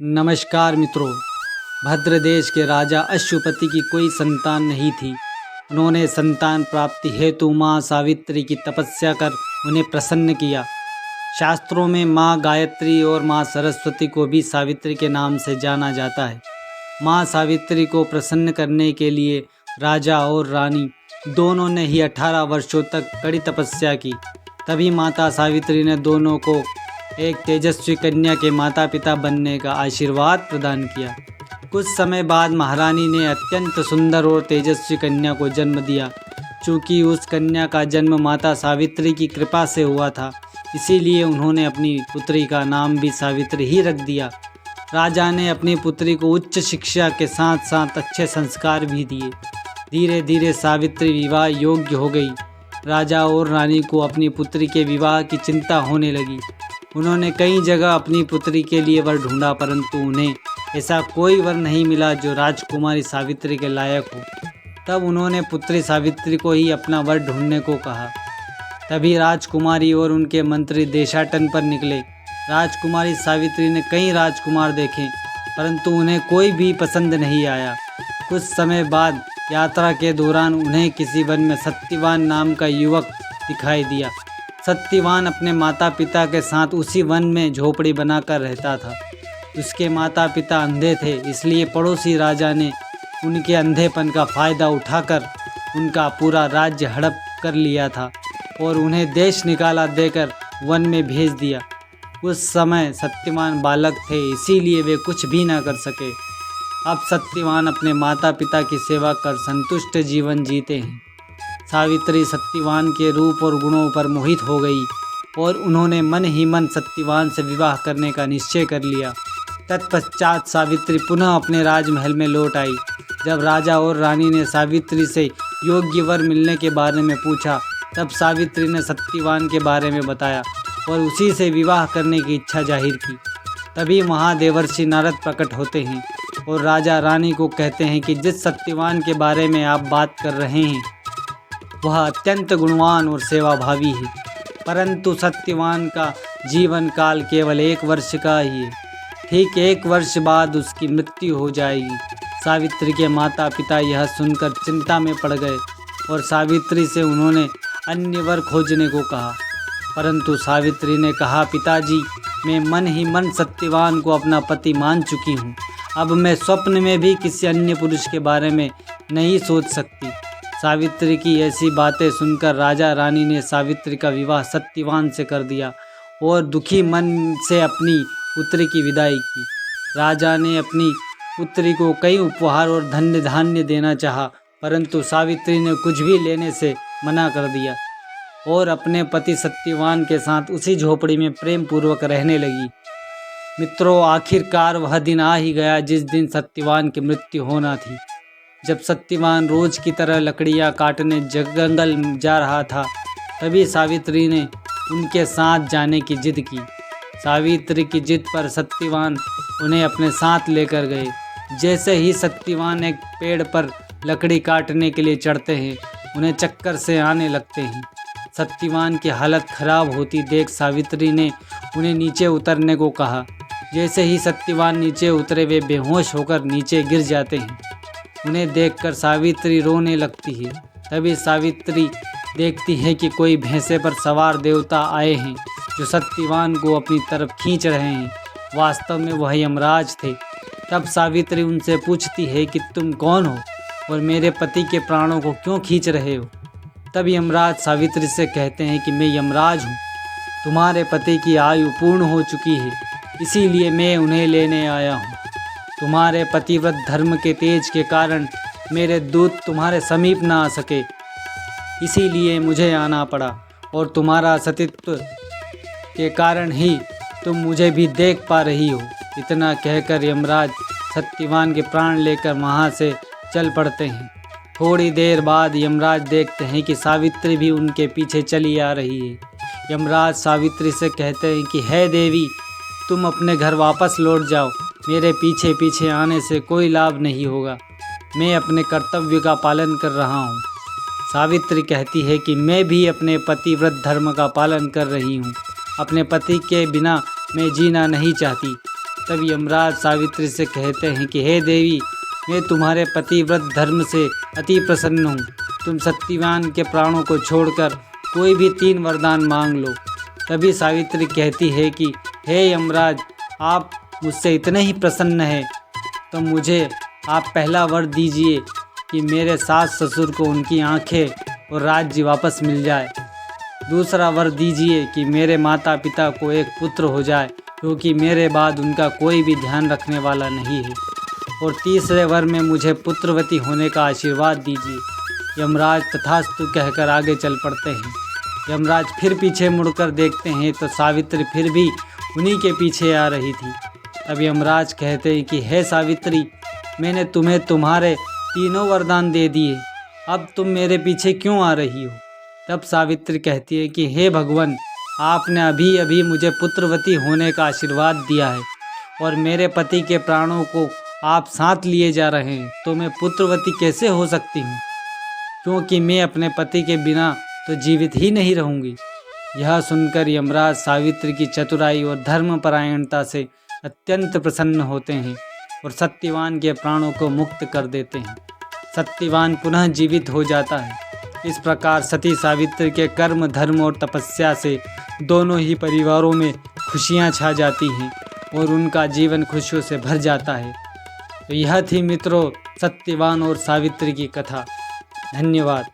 नमस्कार मित्रों। भद्र देश के राजा अश्वपति की कोई संतान नहीं थी। उन्होंने संतान प्राप्ति हेतु माँ सावित्री की तपस्या कर उन्हें प्रसन्न किया। शास्त्रों में माँ गायत्री और माँ सरस्वती को भी सावित्री के नाम से जाना जाता है। माँ सावित्री को प्रसन्न करने के लिए राजा और रानी दोनों ने ही 18 वर्षों तक कड़ी तपस्या की। तभी माता सावित्री ने दोनों को एक तेजस्वी कन्या के माता पिता बनने का आशीर्वाद प्रदान किया। कुछ समय बाद महारानी ने अत्यंत सुंदर और तेजस्वी कन्या को जन्म दिया। चूँकि उस कन्या का जन्म माता सावित्री की कृपा से हुआ था, इसीलिए उन्होंने अपनी पुत्री का नाम भी सावित्री ही रख दिया। राजा ने अपनी पुत्री को उच्च शिक्षा के साथ साथ अच्छे संस्कार भी दिए। धीरे धीरे सावित्री विवाह योग्य हो गई। राजा और रानी को अपनी पुत्री के विवाह की चिंता होने लगी। उन्होंने कई जगह अपनी पुत्री के लिए वर ढूंढा, परंतु उन्हें ऐसा कोई वर नहीं मिला जो राजकुमारी सावित्री के लायक हो। तब उन्होंने पुत्री सावित्री को ही अपना वर ढूंढने को कहा। तभी राजकुमारी और उनके मंत्री देशाटन पर निकले। राजकुमारी सावित्री ने कई राजकुमार देखे, परंतु उन्हें कोई भी पसंद नहीं आया। कुछ समय बाद यात्रा के दौरान उन्हें किसी वन में सत्यवान नाम का युवक दिखाई दिया। सत्यवान अपने माता पिता के साथ उसी वन में झोपड़ी बनाकर रहता था। उसके माता पिता अंधे थे, इसलिए पड़ोसी राजा ने उनके अंधेपन का फ़ायदा उठाकर उनका पूरा राज्य हड़प कर लिया था और उन्हें देश निकाला देकर वन में भेज दिया। उस समय सत्यवान बालक थे, इसीलिए वे कुछ भी ना कर सके। अब सत्यवान अपने माता पिता की सेवा कर संतुष्ट जीवन जीते हैं। सावित्री सत्यवान के रूप और गुणों पर मोहित हो गई और उन्होंने मन ही मन सत्यवान से विवाह करने का निश्चय कर लिया। तत्पश्चात सावित्री पुनः अपने राजमहल में लौट आई। जब राजा और रानी ने सावित्री से योग्य वर मिलने के बारे में पूछा, तब सावित्री ने सत्यवान के बारे में बताया और उसी से विवाह करने की इच्छा जाहिर की। तभी महादेवर्षि नारद प्रकट होते हैं और राजा रानी को कहते हैं कि जिस सत्यवान के बारे में आप बात कर रहे हैं वह अत्यंत गुणवान और सेवाभावी है, परंतु सत्यवान का जीवन काल केवल 1 वर्ष का ही है। ठीक 1 वर्ष बाद उसकी मृत्यु हो जाएगी। सावित्री के माता पिता यह सुनकर चिंता में पड़ गए और सावित्री से उन्होंने अन्य वर खोजने को कहा, परंतु सावित्री ने कहा, पिताजी, मैं मन ही मन सत्यवान को अपना पति मान चुकी हूँ। अब मैं स्वप्न में भी किसी अन्य पुरुष के बारे में नहीं सोच सकती। सावित्री की ऐसी बातें सुनकर राजा रानी ने सावित्री का विवाह सत्यवान से कर दिया और दुखी मन से अपनी पुत्री की विदाई की। राजा ने अपनी पुत्री को कई उपहार और धन्य धान्य देना चाहा, परंतु सावित्री ने कुछ भी लेने से मना कर दिया और अपने पति सत्यवान के साथ उसी झोपड़ी में प्रेम पूर्वक रहने लगी। मित्रों, आखिरकार वह दिन आ ही गया जिस दिन सत्यवान की मृत्यु होना थी। जब सत्यवान रोज की तरह लकड़ियाँ काटने जंगल जा रहा था, तभी सावित्री ने उनके साथ जाने की जिद की। सावित्री की जिद पर सत्यवान उन्हें अपने साथ लेकर गए। जैसे ही सत्यवान एक पेड़ पर लकड़ी काटने के लिए चढ़ते हैं, उन्हें चक्कर से आने लगते हैं। सत्यवान की हालत खराब होती देख सावित्री ने उन्हें नीचे उतरने को कहा। जैसे ही सत्यवान नीचे उतरे, वे बेहोश होकर नीचे गिर जाते हैं। उन्हें देखकर सावित्री रोने लगती है। तभी सावित्री देखती है कि कोई भैंसे पर सवार देवता आए हैं जो सत्यवान को अपनी तरफ खींच रहे हैं। वास्तव में वह यमराज थे। तब सावित्री उनसे पूछती है कि तुम कौन हो और मेरे पति के प्राणों को क्यों खींच रहे हो। तब यमराज सावित्री से कहते हैं कि मैं यमराज हूँ। तुम्हारे पति की आयु पूर्ण हो चुकी है, इसीलिए मैं उन्हें लेने आया हूँ। तुम्हारे पतिव्रत धर्म के तेज के कारण मेरे दूत तुम्हारे समीप न आ सके, इसीलिए मुझे आना पड़ा और तुम्हारा सतीत्व के कारण ही तुम मुझे भी देख पा रही हो। इतना कहकर यमराज सत्यवान के प्राण लेकर वहाँ से चल पड़ते हैं। थोड़ी देर बाद यमराज देखते हैं कि सावित्री भी उनके पीछे चली आ रही है। यमराज सावित्री से कहते हैं कि हे देवी, तुम अपने घर वापस लौट जाओ। मेरे पीछे पीछे आने से कोई लाभ नहीं होगा। मैं अपने कर्तव्य का पालन कर रहा हूँ। सावित्री कहती है कि मैं भी अपने पतिव्रत धर्म का पालन कर रही हूँ। अपने पति के बिना मैं जीना नहीं चाहती। तब यमराज सावित्री से कहते हैं कि हे देवी, मैं तुम्हारे पतिव्रत धर्म से अति प्रसन्न हूँ। तुम सत्यवान के प्राणों को छोड़कर कोई भी 3 वरदान मांग लो। तभी सावित्री कहती है कि हे यमराज, आप मुझसे इतने ही प्रसन्न हैं तो मुझे आप पहला वर दीजिए कि मेरे सास ससुर को उनकी आंखें और राज्य वापस मिल जाए। दूसरा वर दीजिए कि मेरे माता पिता को एक पुत्र हो जाए, क्योंकि मेरे बाद उनका कोई भी ध्यान रखने वाला नहीं है। और तीसरे वर में मुझे पुत्रवती होने का आशीर्वाद दीजिए। यमराज तथास्तु कहकर आगे चल पड़ते हैं। यमराज फिर पीछे मुड़कर देखते हैं तो सावित्री फिर भी उन्हीं के पीछे आ रही थी। तब यमराज कहते हैं कि हे सावित्री, मैंने तुम्हें तुम्हारे 3 वरदान दे दिए, अब तुम मेरे पीछे क्यों आ रही हो? तब सावित्री कहती है कि हे भगवान, आपने अभी अभी मुझे पुत्रवती होने का आशीर्वाद दिया है और मेरे पति के प्राणों को आप साथ लिए जा रहे हैं, तो मैं पुत्रवती कैसे हो सकती हूँ? क्योंकि मैं अपने पति के बिना तो जीवित ही नहीं रहूँगी। यह सुनकर यमराज सावित्री की चतुराई और धर्मपरायणता से अत्यंत प्रसन्न होते हैं और सत्यवान के प्राणों को मुक्त कर देते हैं। सत्यवान पुनः जीवित हो जाता है। इस प्रकार सती सावित्री के कर्म, धर्म और तपस्या से दोनों ही परिवारों में खुशियाँ छा जाती हैं और उनका जीवन खुशियों से भर जाता है। तो यह थी मित्रों सत्यवान और सावित्री की कथा। धन्यवाद।